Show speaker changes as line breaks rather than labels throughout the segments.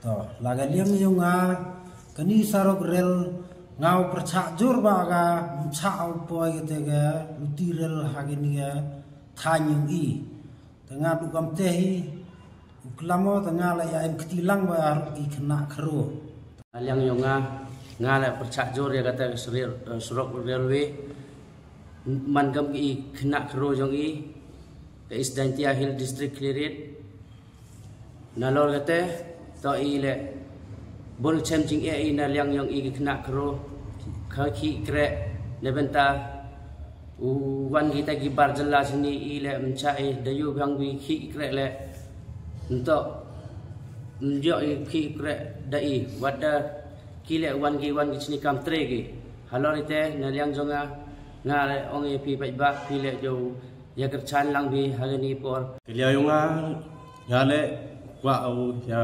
to laga liang yung kani sarok rel ngau percak jur baga chau poi ketega lutirel hagini ga thanyung i tengah dukam tehi uklamo tengah la ya em ketilang ba i kena khro
liang yung ngala percak jur ya kata surok railway man gam ki kena khro jong i ke Isdantia Hill district cleared nalor kata to i le bol chem jing e na liang yang i kena kro khaki kre lebenta wan kita gi bar jalla sini i le mchai dayu bang wi khi kre le untuk njo i khi kre dai wada ki le wan gi sini kam tre gi halor ite na liang jonga nga le ong e pi bai ba pi le jo ya kerchan lang bi halani por
liang yunga ya le wa au ya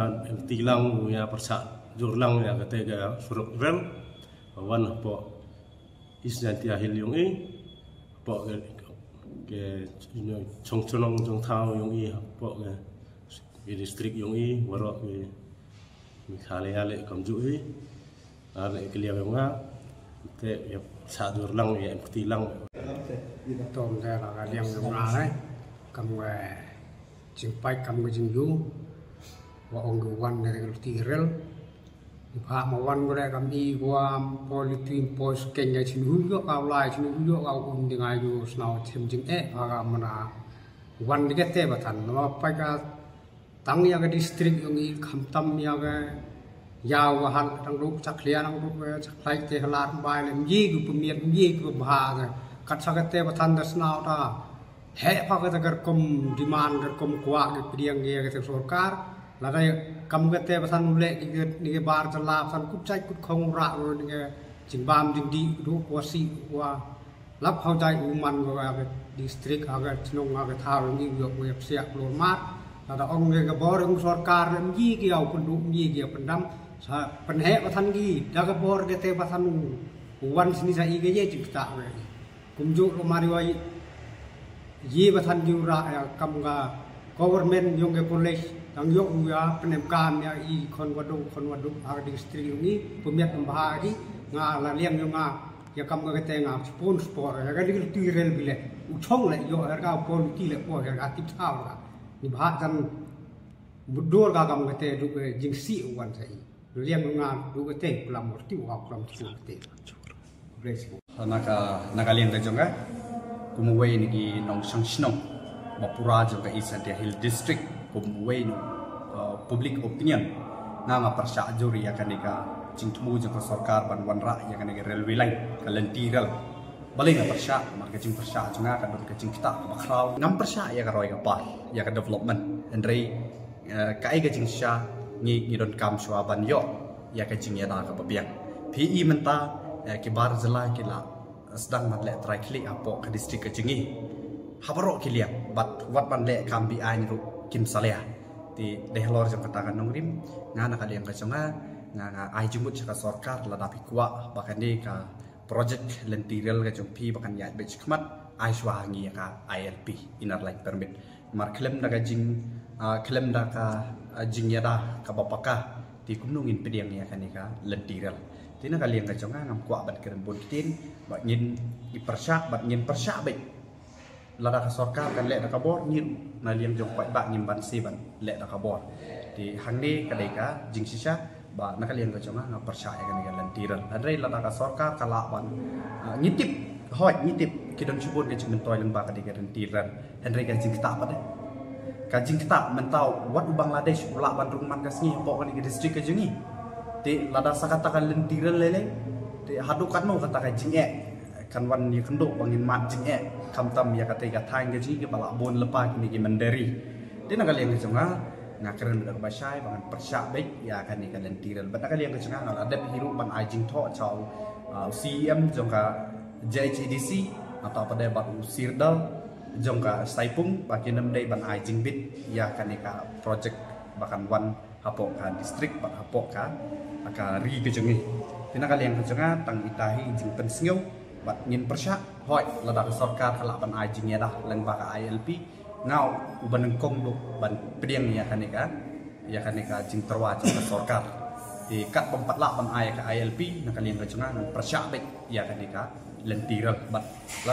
tilang ya persa jurlang ya ketega suruk rel wan po Isdantia Hill yung i po ke chong chonong jong thao yung i po ke district yung i waro ke khale ale kamju i ale ke liang yung te ya sa jurlang ya tilang
tom da la liang yung ai kam we jing pai kam ge jing yu wa ong wan ne tirel Pak mawan gula kami guam politik pos kenya cinu yo kau lai cinu yo kau dengan yo senau cemjing agak mana wan digete batan nama pakai tang ya ke distrik yang i kamtam ya ke yau wahan tang ruk caklian tang ruk caklai te halar bai lem yi gu pemiat yi gu bahag kat sakete batan das senau ta he pakai tagar kom demand gar kom kuat ke priang ye ke sarkar lagai kam kete pasan ule ni bar jala pasan kut cai kut khong ra ro ni jing bam jing di ru wasi wa lap hau jai uman go ga district aga chnong aga thar ni yo we sia lo mat la ong ge ga bor ung sarkar lam yi ki au pun du yi ki pendam sa penhe pasan gi da ga bor kete pasan wan sini sa i ge ye jing ta we kumju lo mari wa yi pasan ju ra kam ga government yung ke police tang yok ya penemkan ya i kon wadu ar distrik ini pemiat membahagi nga la liang yo nga ya kam ga te nga sponsor ya ga di tirel bile u chong le yo ga pol ki le po ga tip thao ga ni bha jan budor ga kam ga te du jing si wan sai liang nga du ga te lam ti wa lam ti te blessing
naka liang ga jonga kumwei ni ki nong sang shnong mapura jo ga Isdantia Hill district kumwei no public opinion nga persya juri ya kanika jingtmu jang sarkar ban wanra ya kanika railway line kalentirel balik nga persya marga jing persya junga ka dor ka jing kita bakraw ngam persya ya ka roi ka par ya ka development andrei kai ga jing sha ngi don kam shwa ban yo ya ka jing ya da ka pabiang pi menta ki bar jala kila sedang mat le try klik apo ka district ka jingi habaro kiliang bat wat ban le kam bi ai ru kim salea ti dehlor jang katakan nongrim ngana kaliang ka chonga nga ai jumut ka sarkar la dapi kwa bakan ni ka project lentirel ka jompi bakan ya be chikmat ai shwa ngi ka ILP inner line permit mar klem daga jing klem daga jing ya da ka bapaka ti kumnungin pediang ya kanika lentirel tina kaliang ka chonga ngam kwa bat keren bon tin ba ngin ipersyak bat ngin persyak be lada ka sarkar kan le ka bor ngin na liang jong kwai ba ngim ban si ban le da ka bor di hang ni kadai ka jing sisa ba na kaliang ka chonga nga persya ya kan lentirel adrei lada ka sarkar kala ban ngitip hoi ngitip kidon chubun ke jing toy lemba kadai ka lentirel henry ka jing ta pa de ka jing ta mentau wat Bangladesh ula ban rumah ka sni po ka ni district ka jingi ti lada sakata ka lentirel lele ti hadukan mo kata ka jing kan wan ni kendo bangin mat jing kamtam ya kata thang gaji ke bala bon lepa kini ki mandari dina kali yang jonga ngakeren dak basai bangan persyak baik ya kan ni kalian tiral bata kali yang jonga ngal ada hiru ban ajing tho chau CM jonga JHDC atau pada bat sirdal jonga saipung bagi nem dai ban ajing bit ya kan ni ka project bahkan wan hapok ka district bat hapok ka ri ke jongi dina kali yang jonga tang itahi jing pensngeu bat ngin persyak hoi lada sarkar kala ban ajing ya dah leng baka ILP ngau uban kong do ban pediang ya kanika ya kan ka jing terwa jing sorkar di kat pempat lah pem ay ka ILP nak kalian ka junga persyak ya kan ka lentiral bat